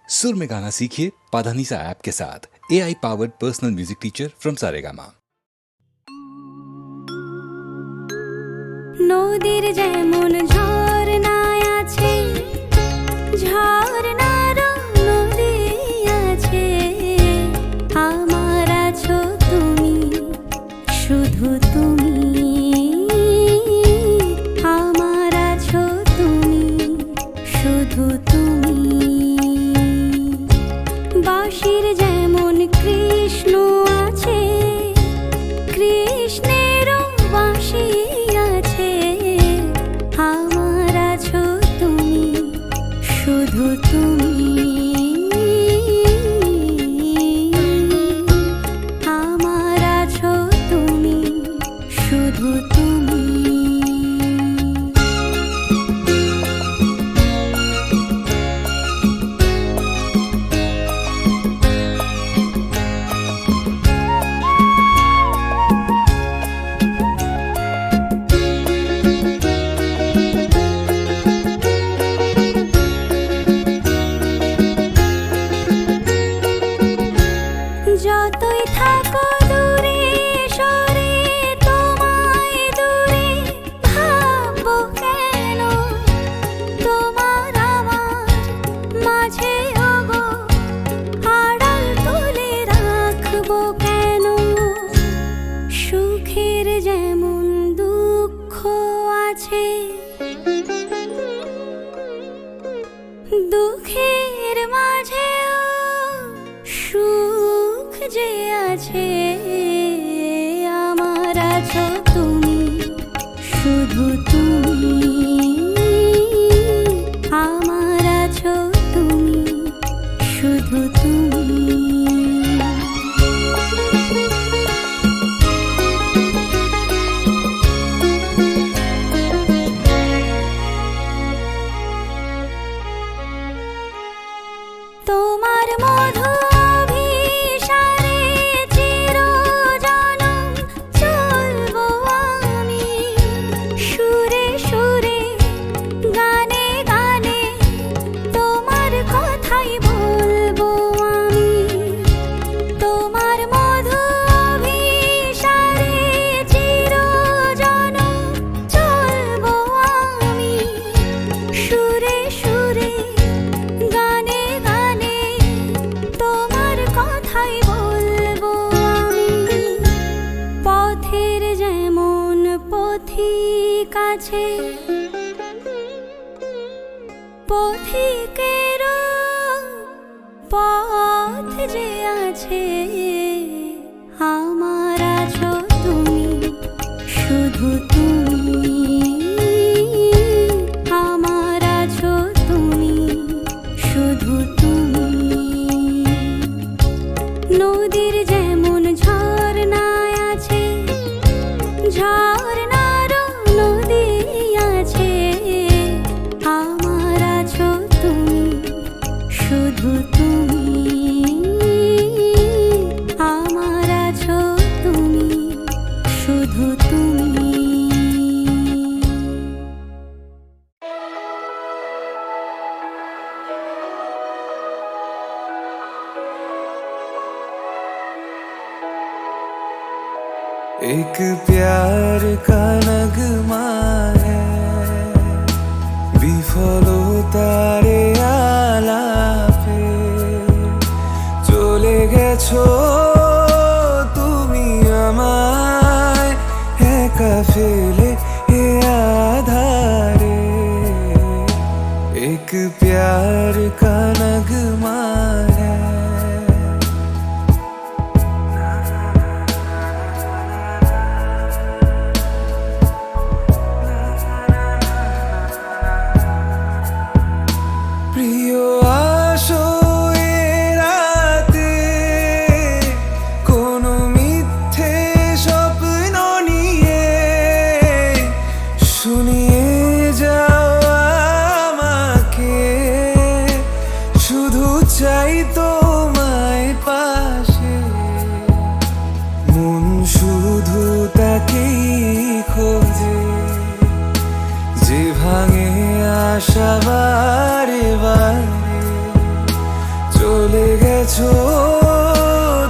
सुर में गाना सीखिए पाधानीसा ऐप के साथ। AI powered personal music teacher from Saregama. নদীর যেমন ঝর্ণায় আছে, ঝর্ণার নদী আছে, আমার আছো তুমি, শুধু তুমি, আমার আছো তুমি, শুধু তুমি। বাঁশির যেমন কৃষ্ণ আছে, কৃষ্ণেরও বাঁশি আছে, আমার আছো তুমি, শুধু তুমি, আমার আছো তুমি, শুধু তুমি। যতই থাকো দূরে সরে, তোমায় দূরে ভাববো কেন, তোমার আমার মাঝে ওগো আড়াল তুলে রাখবো কেন। সুখের যেমন দুঃখ আছে, দুঃখের মাঝেও সুখ যে আছে, আমার আছো তুমি, শুধু তুমি, আমার আছো তুমি, শুধু তুমি। তোমার মধু অভিসারে চিরজনম চলবো আমি, সুরে সুরে গানে গানে তোমার কথাই বলবো আমি। তোমার মধু অভিসারে চিরজনম চলবো আমি, সুরে সুরে গানে গানে তোমার কথাই বলবো আমি। পথের যেমন পথিক আছে, পথিকেরও পথ যে আছে, আমার আছো তুমি, শুধু তুমি, আমার আছো তুমি, শুধু তুমি। নদীর যেমন ঝর্ণায় আছে, ঝর্ণার নদী আছে, আমার আছো তুমি, শুধু তুমি, আমার আছো তুমি, শুধু তুমি। एक प्यार का नगमा है, বিফলতারে আলাপে চলে গেছো তুমি আমায় একা ফেলে এ আধারে। एक प्यार का नगमा है, প্রিয় আসো এ রাতে, কোনো মিথ্যে স্বপ্ন নিয়ে শুনিয়ে যাও আমাকে। শুধু চাই তোমায় পাশে, মন শুধু তাকেই খোঁজে, যে ভাঙে আশা বারে বারে, চলে গেছো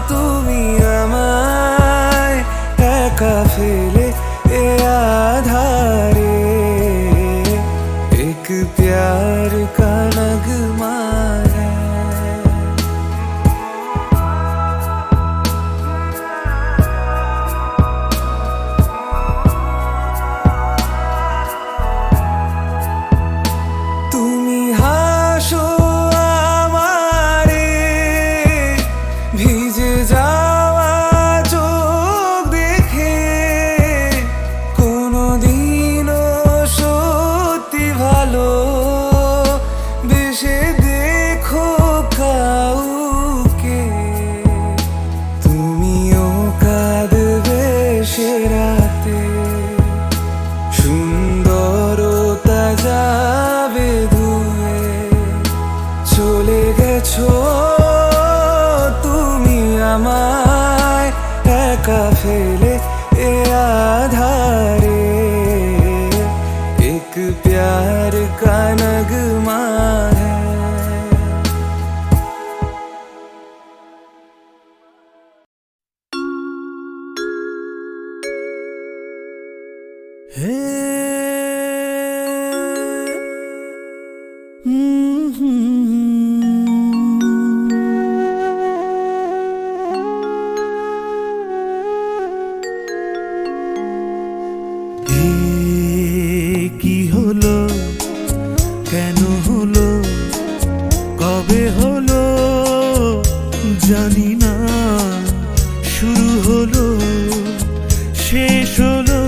তুমি আমায় একা ফেলে এ আধারে एक प्यार का नगमा है তুমি হাসো আমারে ভিজে যাওয়া চোখ দেখে কোনোদিনও সত্যি ভালো বেশে দেখো কাউকে তুমিও কাঁদবে সে রাতে সুন্দরতা যাবে ধুয়ে চলে গেছো তুমি আমায় একা ফেলে এ আধারে एक प्यार का नगमा है কি হলো কেন হলো কবে হলো জানি না শুরু হলো শেষ হলো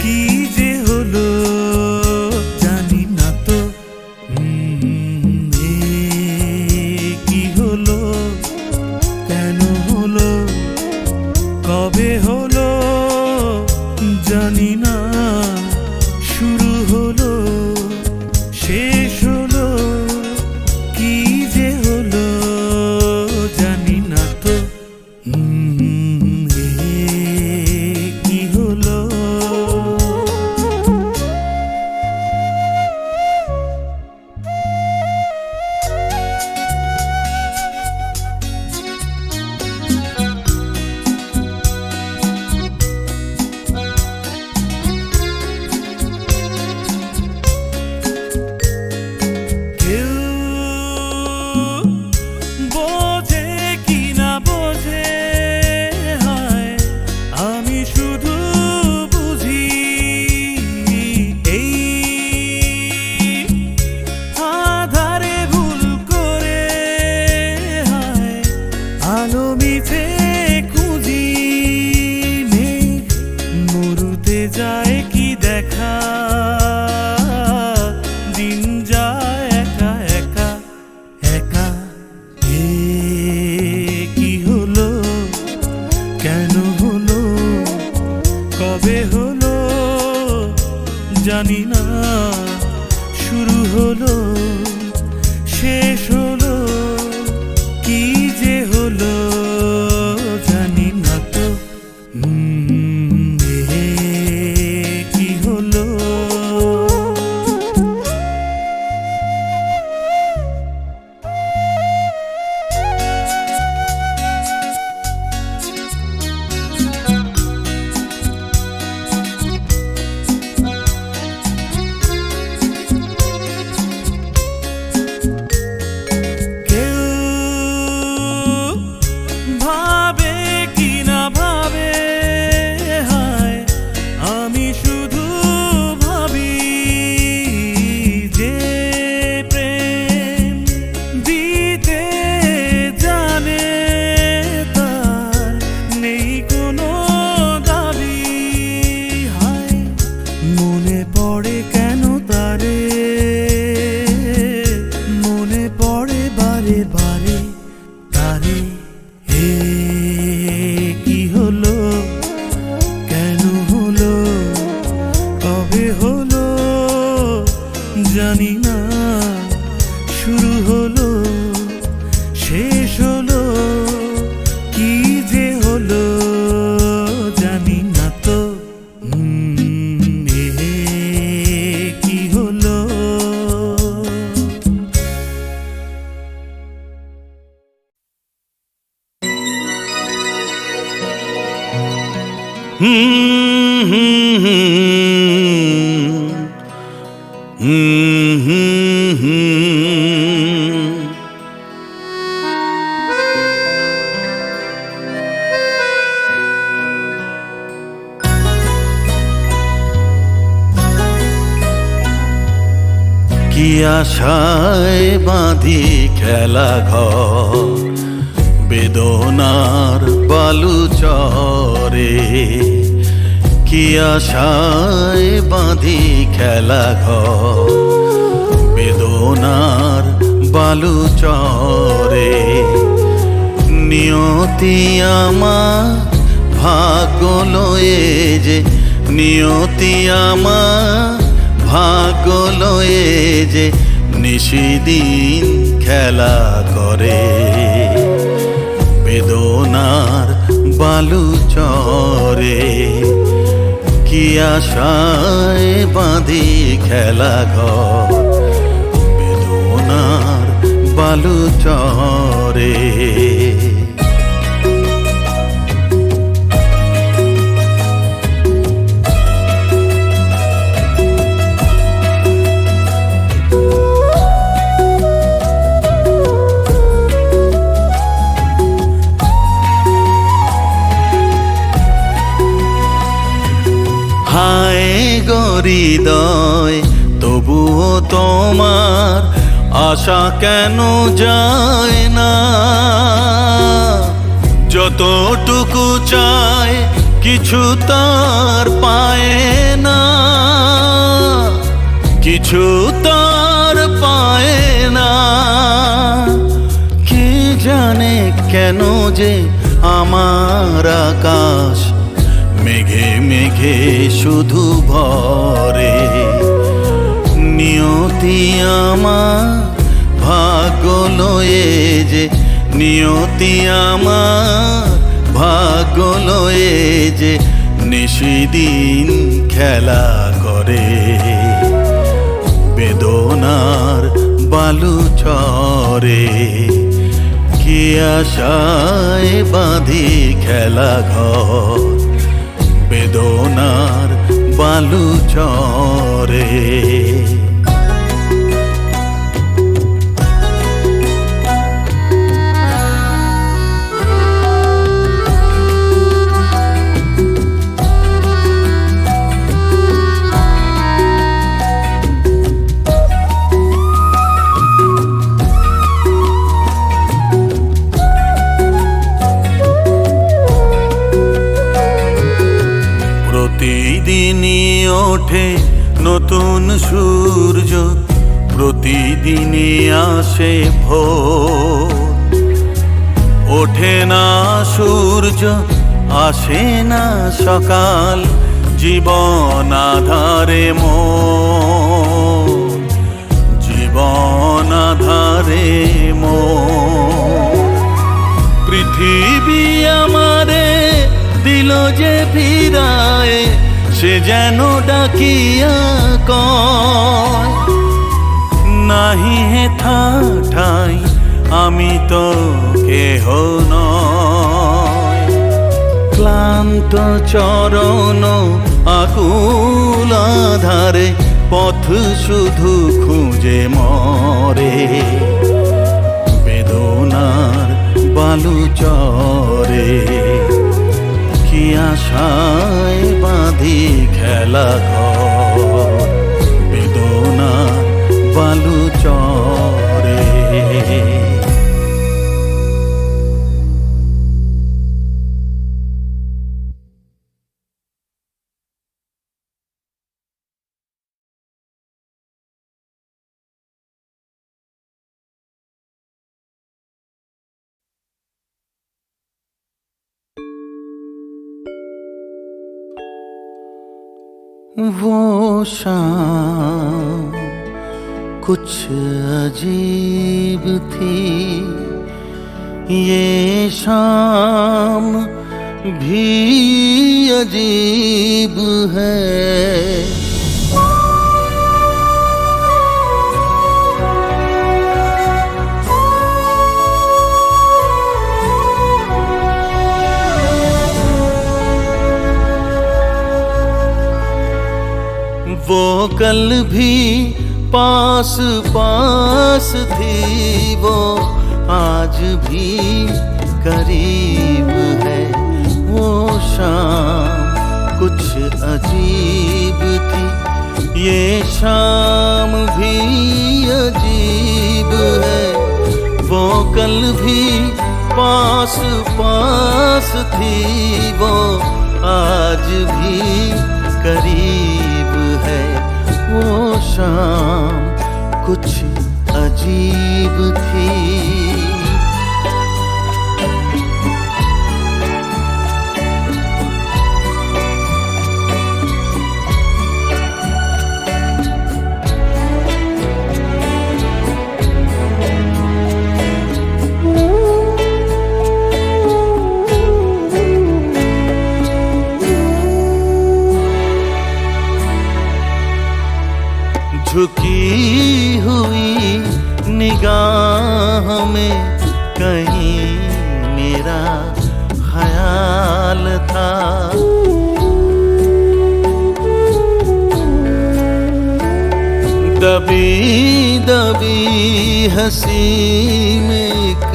কি যে হলো জানি না তো কি হলো কেন হলো কবে হলো জানি না শুরু হলো শেষ হলো কি যে হলো জানি না তো কি হলো যায় কি দেখা দিন যায় একা একা একা কি হলো কেন হলো কবে হলো জানি না শুরু হলো শেষ হলো কি যে হলো জানি না তো কি হলো জানি না শুরু হলো শেষ হলো কি যে হলো জানি না তো কি হলো হুম হুম হুম হুম হুম। কি আশায় বাঁধি খেলা ঘর বেদনার বালু চরে, কি আশায় বাঁধি খেলা ঘর বেদনার বালু চরে। নিয়তি আমার ভাগ্য লয়ে যে, নিয়তি আমার ভাগ্য লয়ে যে নিশিদিন খেলা করে বেদনার বালু চরে। কি আশায় বাঁধি খেলা ঘর বেদনার বালু চরে। হায় হৃদয় তবুও তোমার আশা কেন যায় না? যতটুকু চায় কিছু তার পায় না, কিছু তার পায় না। কে জানে কেন যে আমার আকাশ মেঘে মেঘে শুধু ভরে। নিয়তি আমার ভাগ্য লয়ে যে, নিয়তি আমার ভাগ্য লয়ে যে নিশিদিন খেলা করে বেদনার বালু চরে। কি আশায় বাঁধি খেলা ঘর বেদনার বালু চরে। প্রতিদিনই ওঠে নতুন সূর্য, প্রতিদিনই আসে ভোর। ওঠে না সূর্য আসে না সকাল, জীবন আধারে মোর, জীবন আধারে মোর। পৃথিবী আমারে দিল যে ফিরায়, সে যেন ডাকিয়া কয় নাহি হে ঠাই আমি তো কেহ নয়। ক্লান্ত চরণ আকুল আধারে পথ শুধু খুঁজে মরে বেদনার বালু চরে। কি আশায় বাঁধি খেলা ঘর বেদনার বালু চরে। वो शाम कुछ अजीब थी, ये शाम भी अजीब है। कल भी पास पास थी, वो आज भी करीब है। वो शाम कुछ अजीब थी, ये शाम भी अजीब है। वो कल भी पास पास थी, वो आज भी करीब है। वो शाम कुछ अजीब थी। झुकी हुई निगाह में कहीं मेरा ख्याल था। दबी दबी हंसी में एक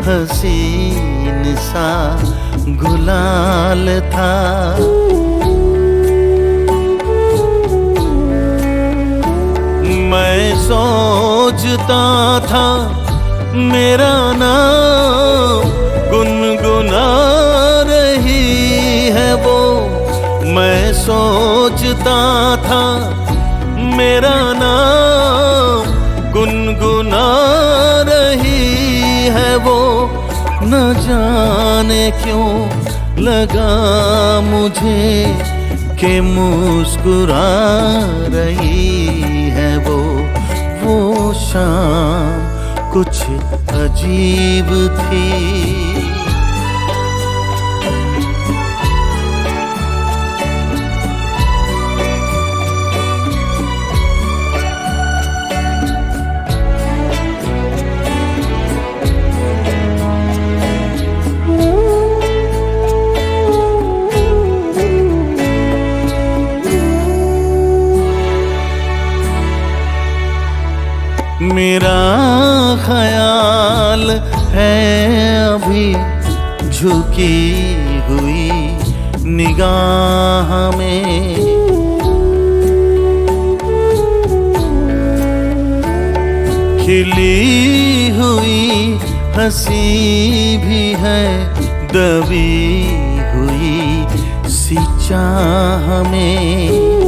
हसीन सा गुलाल था। मैं सोचता था मेरा नाम गुनगुना रही है वो। मैं सोचता था मेरा नाम गुनगुना रही है वो। न जाने क्यों लगा मुझे कि मुस्कुरा रही है वो। वो शाम कुछ अजीब थी। मेरा ख्याल है अभी झुकी हुई निगाह में। खिली हुई हंसी भी है दबी हुई सी चाह में।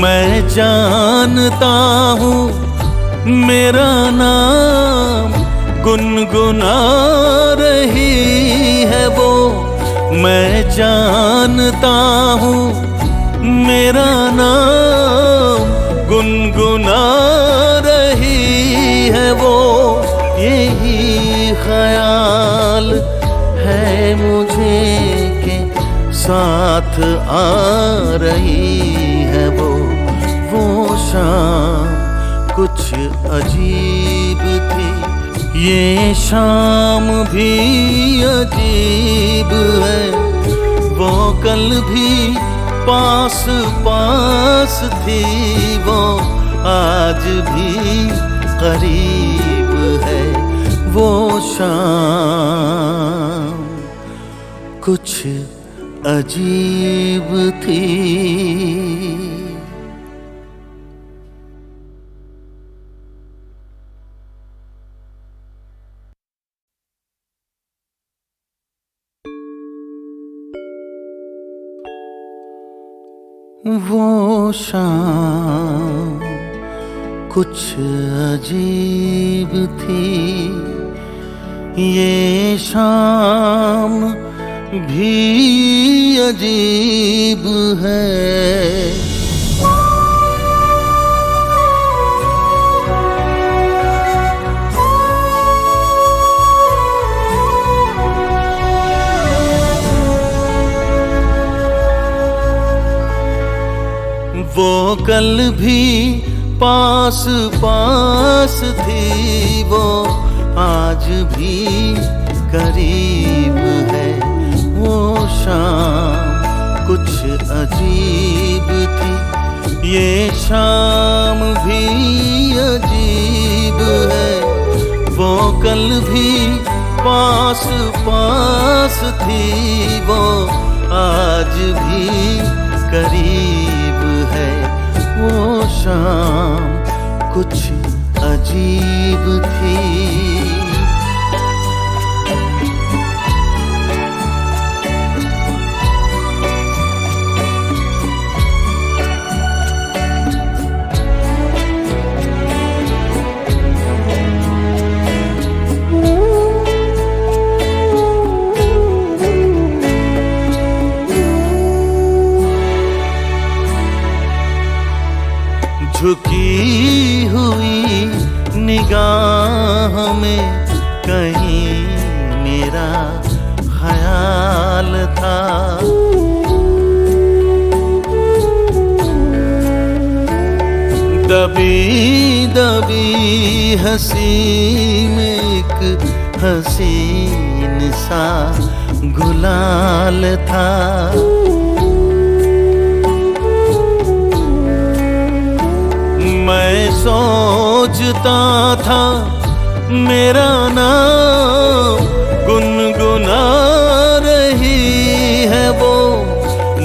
मैं जानता हूँ मेरा नाम गुनगुना रही है वो। मैं जानता हूँ मेरा नाम गुनगुना रही है वो। यही ख्याल है मुझे के साथ आ रही है वो। वो शाम कुछ अजीब थी, ये शाम भी अजीब है। वो कल भी पास पास थी, वो आज भी करीब है। वो शाम कुछ अजीब थी। वो शाम कुछ अजीब थी, ये शाम भी अजीब है। वो कल भी पास पास थी, वो आज भी करीब है। वो शाम कुछ अजीब थी, ये शाम भी अजीब है। वो कल भी पास पास थी, वो आज भी करीब है। वो शाम कुछ अजीब थी। झुकी हुई निगाह में कहीं मेरा ख्याल था। दबी दबी हंसी में एक हसीन सा गुलाल था। मैं सोचता था मेरा नाम गुनगुना रही है वो।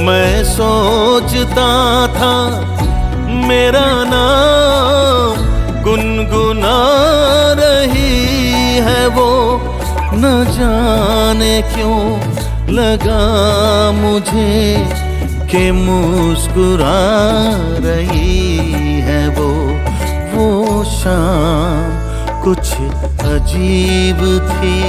मैं सोचता था मेरा नाम गुनगुना रही है वो। न जाने क्यों लगा मुझे कि मुस्कुरा रही है वो। वो शाम कुछ अजीब थी।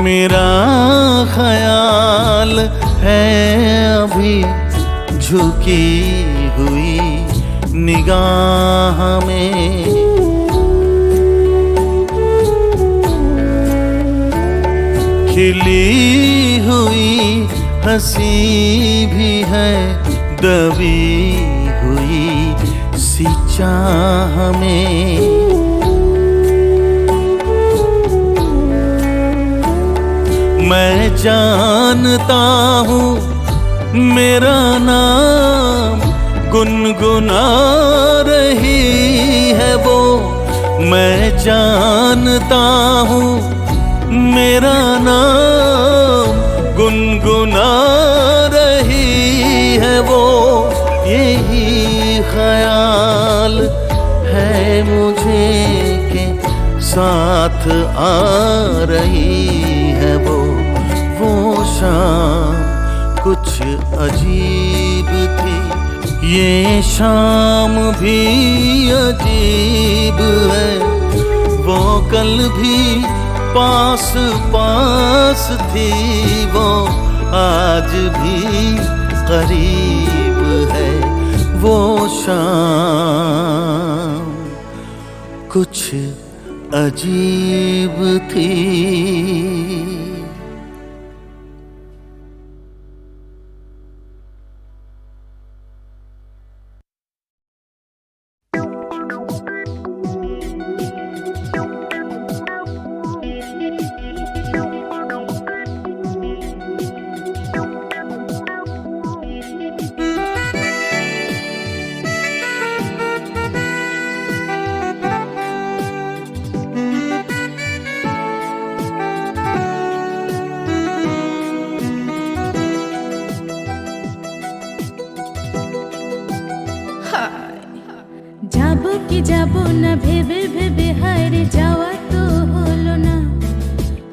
मेरा ख्याल है अभी झुकी हुई निगाह में। खिली हुई हंसी भी है दबी हुई सी चाह में। मैं जानता हूँ मेरा नाम गुनगुना रही है वो। मैं जानता हूँ मेरा नाम गुनगुना रही है वो। यही ख्याल है मुझे के साथ आ रही है वो। वो शाम कुछ अजीब थी, ये शाम भी अजीब है। वो कल भी पास पास थी, वो आज भी करीब है। वो शाम कुछ अजीब थी। যাবো কি যাবো না ভেবে ভেবে হায়রে যাওয়া তো হলো না।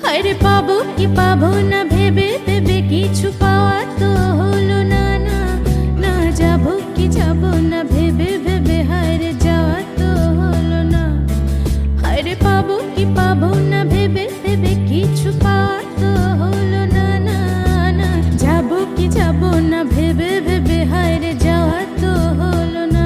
হায়রে পাবো কি পাবো না ভেবে ভেবে কিছু পাওয়া তো হলো না। না না যাবো কি যাবো না ভেবে ভেবে হায়রে যাওয়া তো হলো না। হায়রে পাবো কি পাবো না ভেবে ভেবে কিছু পাওয়া তো হলো না। না না যাবো কি যাবো না ভেবে ভেবে হায়রে যাওয়া তো হলো না।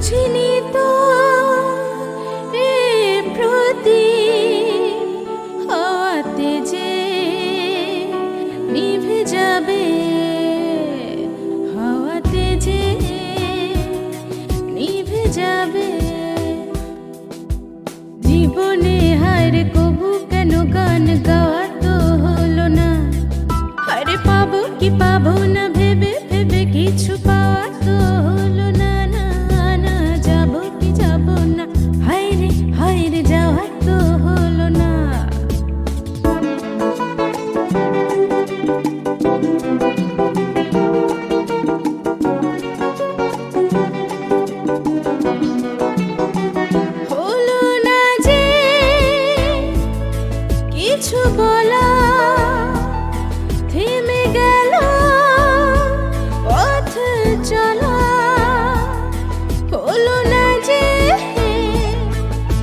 বুঝিনি তো এ প্রদীপ হাওয়াতে যে নিভে যাবে, হাওয়াতে যে নিভে যাবে। জীবনে হারে কবু কেন গান গাওয়া তো হলো না, হারে পাবো কি পাবো না ভেবে ভেবে কিছু পাওয়া তো হলো না, না না যাবো কি যাবো না, হায়রে যাওয়া তো হলো না। হলো না যে কিছু বলা, থেমে গেল পথ চলা। হলো না যে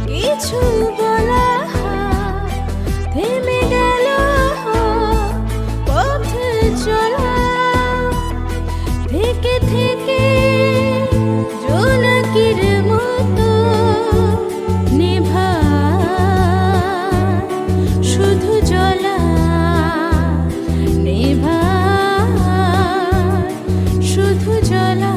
কিছু বলা, থেমে গেল পথ চলা। থেকে থেকে জোনাকির মতো নিভা শুধু জ্বলা, নিভা শুধু জ্বলা।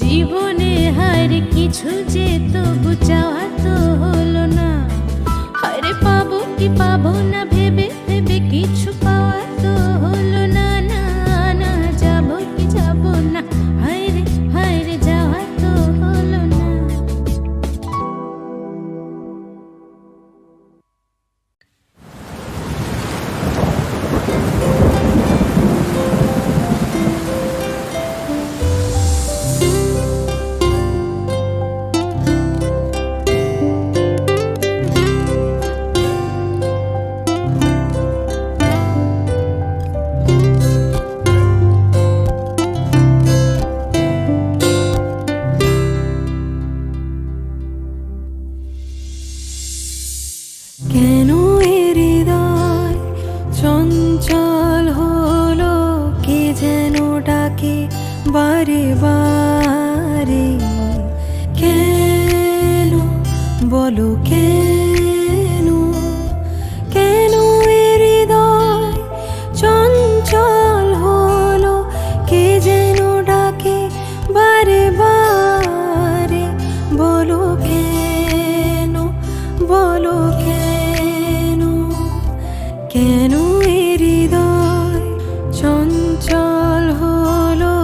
জীবনে হার কিছু যে তবু চাওয়া তো হলো না, হারে পাবো কি পাবো না ভেবে ভেবে কিছু পাওয়া তো হলো না, না না যাবো কি যাবো না, হায়রে যাওয়া তো হলো না। কেন এ হৃদয় চঞ্চল হলো, কে যেন ডাকে বারে বারে। কেন বলো কেন, কেন এ হৃদয় চঞ্চল হলো, কে যেন ডাকে বারে বারে। বলো কেন, বলো কেন, কেন এ হৃদয় চঞ্চল হলো,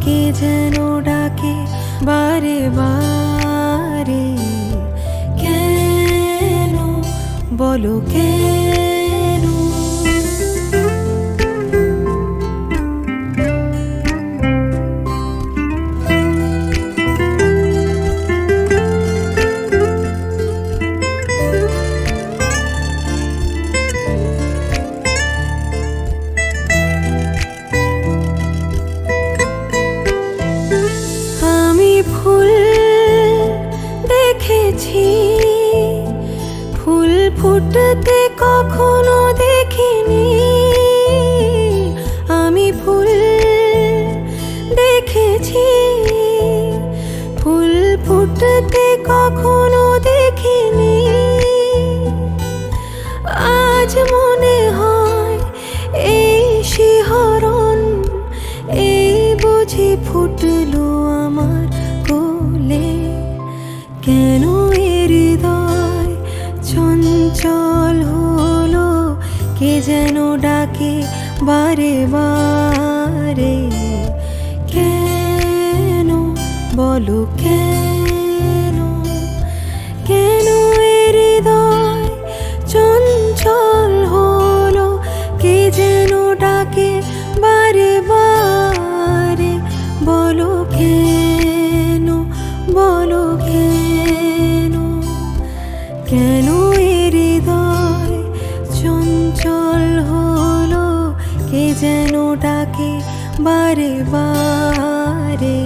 কে যেন ডাকে বারে বারে। কেন বলো কেন। আমি ফুল দেখেছি, ফুল ফুটতে কখনো দেখিনি। আমি ফুল দেখেছি, ফুল ফুটতে কখনো দেখিনি। আজ মনে হয় এই শিহরণ, এই বুঝি ফুটলো আমার কোলে। কেন এ হৃদয় চঞ্চল হলো, কে যেন ডাকে বারে বারে। কেন বলো কেন, কেন এ হৃদয় চঞ্চল হলো, কে যেন ডাকে বারে বারে। বলো কেন, বলো কেন, কেন এ হৃদয় চঞ্চল হলো, কে যেন ডাকে বারে বারে।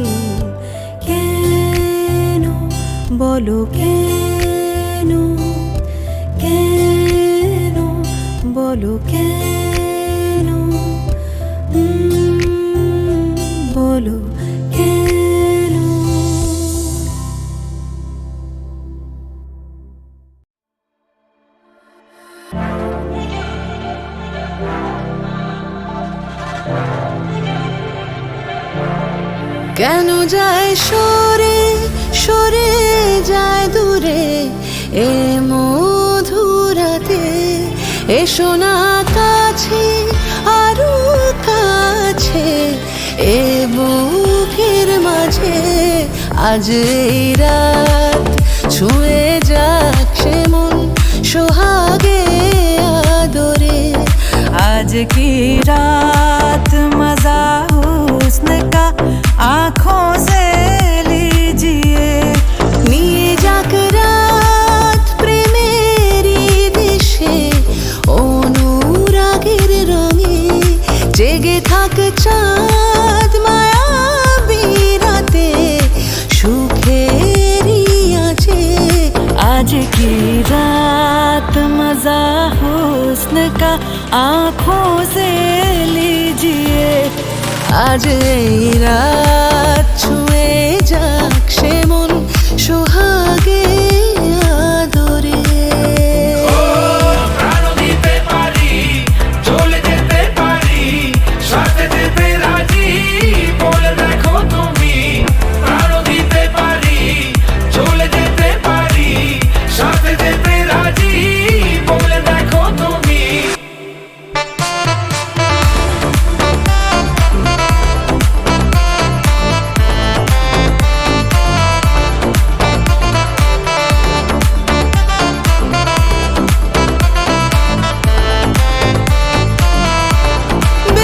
কেন বলো কেন, কেন বলো কেন, বলো কেন। যায় সরে সরে যায় দূরে এ মধুরাতে এসো না কাছে আরো কাছে এ বুকের মাঝে আজ এই রাত ছুঁয়ে যাক সে মন সোহাগে आदोरे आज की रात मजा हुस्न का आँखों से लीजिए নিয়ে যাক রাত প্রেমেরি দেশে অনুরাগের রঙে জেগে থাক চাঁদ মায়াবী রাতে সুখেরি আছে आज की रात मजा हुस्न का आँखों से लीजिए आज এই রাত ছুঁয়ে যাক সে মন সোহাগে আদরে প্রাণ দিতে পারি চলে যেতে পারি সাথে যেতে রাজি বলে দেখো তুমি প্রাণ দিতে পারি চলে যেতে পারি সাথে যেতে রাজি বলে দেখো তুমি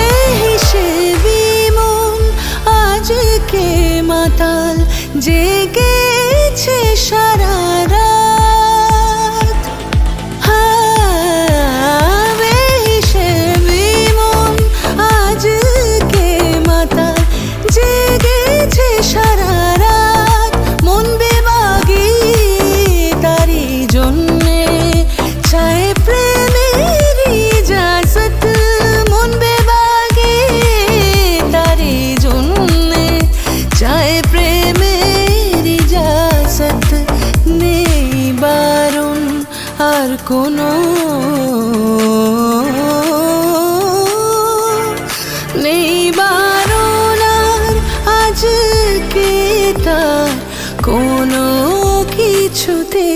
বেহিসেবি মন আজকে মাতাল জেগেছে সারা রাত বেহিসেবি মন আজকে মাতাল জেগেছে সারা রাত মন বেবাগি তারি জন্যে চায় প্রেমেরি ইজাজত মন বেবাগি তারি জন্যে চায় প্রেমের ইজাজত নেই বারণ আর কোনো নেই বারণ আর আজকে তার কোনো কিছুতে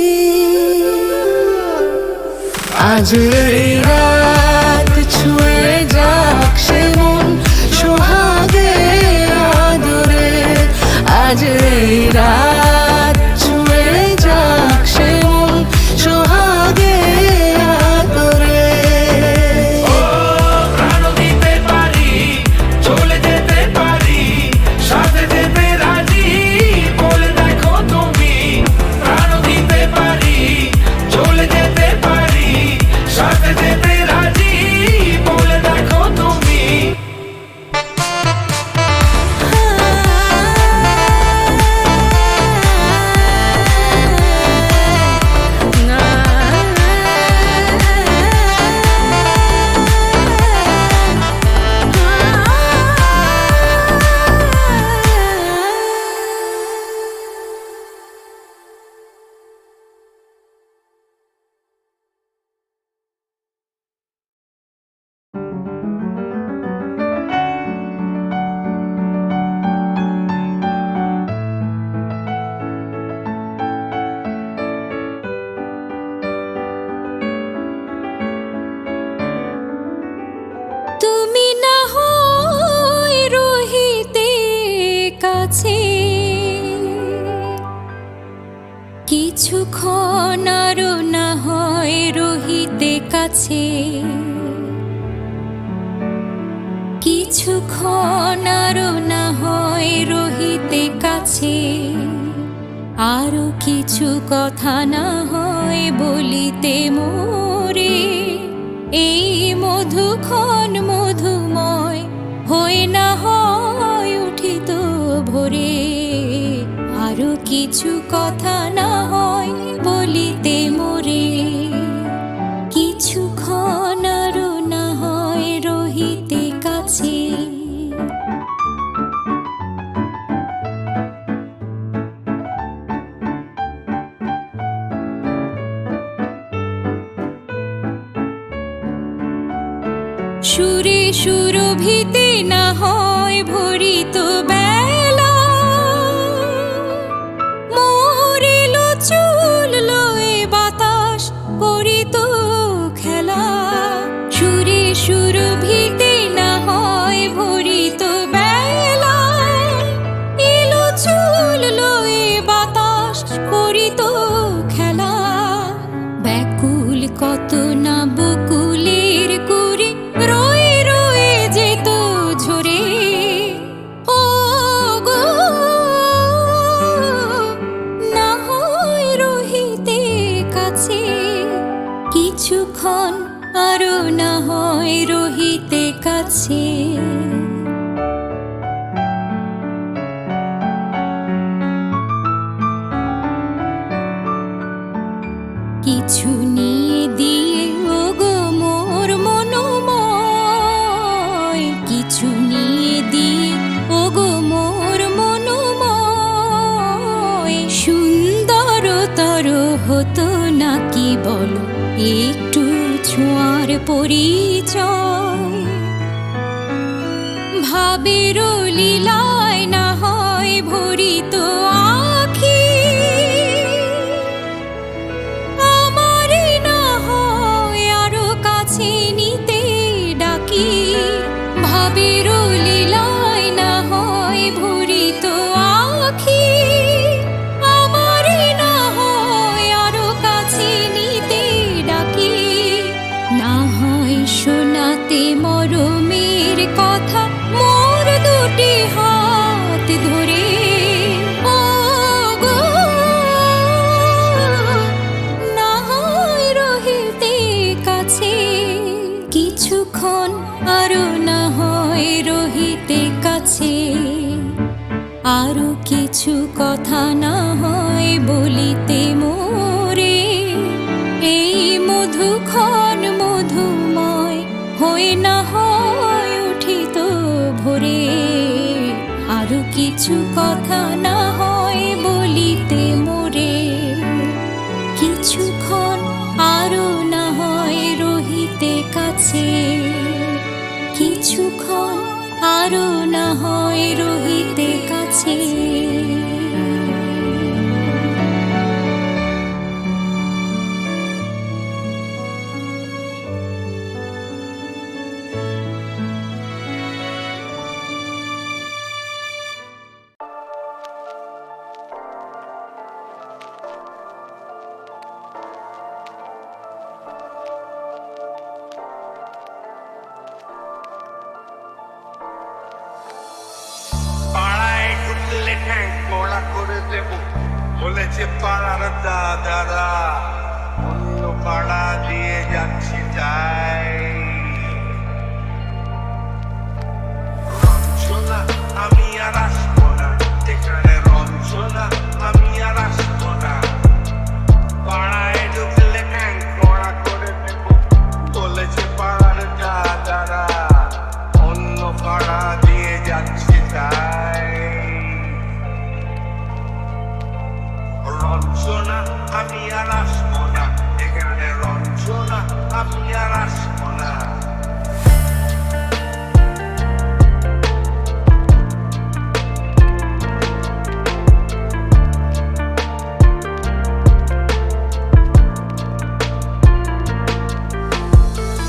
আজ এই রাত ছুঁয়ে যাক সে মন সোহাগে আদরে আজ এই রাত ছুঁয়ে যাক সে মন সোহাগে আদরে প্রাণ দিতে পারি চলে যেতে পারি সাথে যেতে রাজি বলে দেখো তুমি প্রাণ দিতে পারি চলে যেতে পারি সাথে যেতে রাজি বলে দেখো তুমি তুমি না হয় রহিতে কাছে কিছুক্ষণ আরো না হয় রহিতে কাছে কিছুক্ষণ আরো না হয় রহিতে কাছে আরো কিছু কথা না হয় বলিতে মোরে এই মধুক্ষণ মধুময় হয়ে না হয় উঠিত ভোরে আরো কিছু কথা না হয় বলিতে মোরে কিছুক্ষণ আরো না হয় রহিতে কাছে সুরে সুরভিতে না হয় ভরিত বেলা হতো না কি বলো একটু ছোঁয়ার পরিচয়, ভাবের লীলায় না হয় ভরিত আখি, আমারই না হয় আরো কাছে নিতে ডাকি, ভাবের লীলায় না হয় ভরিত আখি, আমারই না হয় আরো কাছে নিতে ডাকি, না হয় শোনাতে মরমের কথা মোর দুটি হাত ধরে, ও গো না হয় রহিতে কাছে কিছুক্ষণ, আরো না হয় রহিতে কাছে, আরো কিছু কথা না হয় বলিতে মোরে, এই মধুক্ষণ মধুময় হয়ে না হয় উঠিত ভোরে, আরো কিছু কথা না হয় বলিতে মোরে, কিছুক্ষণ আরো না হয় রহিতে কাছে, কিছুক্ষণ আরো না হয় রহিতে কাছে। পাড়ায় ঢুকলে ঠ্যাং মোড়া করে দেব বলেছে পাড়ার দাদারা, অন্য পাড়া দিয়ে যাচ্ছি তাই। রঞ্জনা আমি আর আসবো না, এখানে রঞ্জনা আমি আর আসবো না, পাড়ায় ঢুকলে ঠ্যাং মোড়া করে দেব বলেছে পাড়ার দাদারা, অন্য পাড়া দিয়ে যাচ্ছি তাই। রঞ্জনা আমি আর আসবো না, এখানে রঞ্জনা আমি আর আসবো না।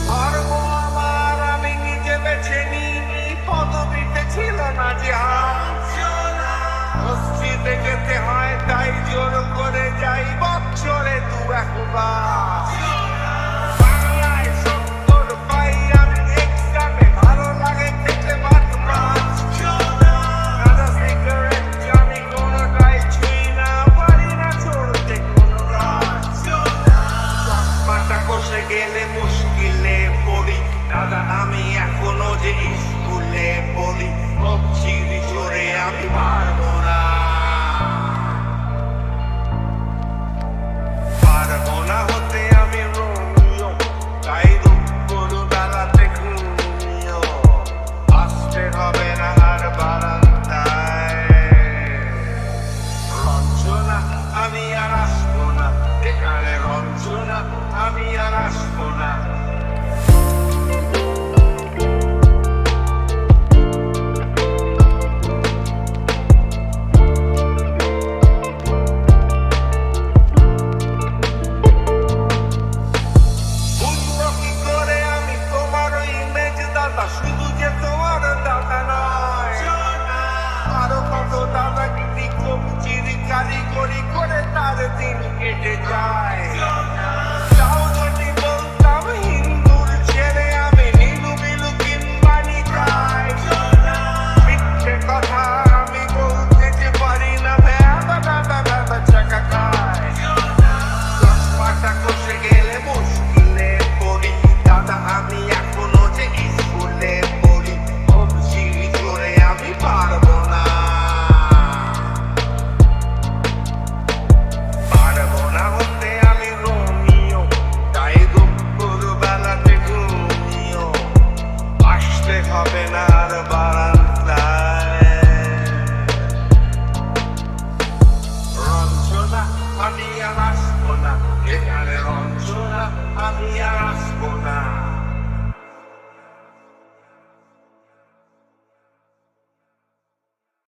ধর্ম আমার আমি নিজে বেছে নিই, পদবিতে ছিল না যে মসজিদে যেতে হয় তাই জোর করে যাই বছরে দু একবার। বাংলায় 70 পাই আমি এক্সামে, ভালো লাগে খেতে ভাত মাছ, গাঁজা সিগারেট আমি কোনোটাই ছুঁই না, পারি না চড়তে কোনো গাছ, চশমাটা কষে গেলে মুশকিলে পড়ি, দাদা আমি এখনো যে স্কুলে পড়ি, চিড়ি চড়ে আমি পারবো না, পারবো না হতে আমি রোমিও, তাই দুপুর বেলাতে ঘুমিও, আসতে হবে না আর বারান্দায়। রঞ্জনা আমি আর আসবো না, এখানে রঞ্জনা আমি আর আসবো না। বুঝবো কি করে আমি তোমার ওই ইমেজ দাদা, শুধু যে তোমার দাদা নয়, আরো কত দাদাগিরি কবজির কারিগরি করে তার দিন কেটে যায়। তাও যদি বলতাম হিন্দুর ছেড়ে আমি নীলু বিলু কিম্বানি যাই, মিথ্যে কথা আমি বলতে যে পারি না, ভেবা ভেবা ভেবা চাকা খায়, চশমাটা কষে গেলে মুশকিলে পড়ি, দাদা আমি এখনো যে স্কুলে পড়ি, চিড়ি চড়ে আমি পারবো না, পারবো না হতে আমি রোমিও, তাই দুপুর বেলাতে ঘুমিও, আসতে হবে না আর বারান্দায়। রঞ্জনা আমি আর আসবো না, এখানে রঞ্জনা আমি আর আসবো না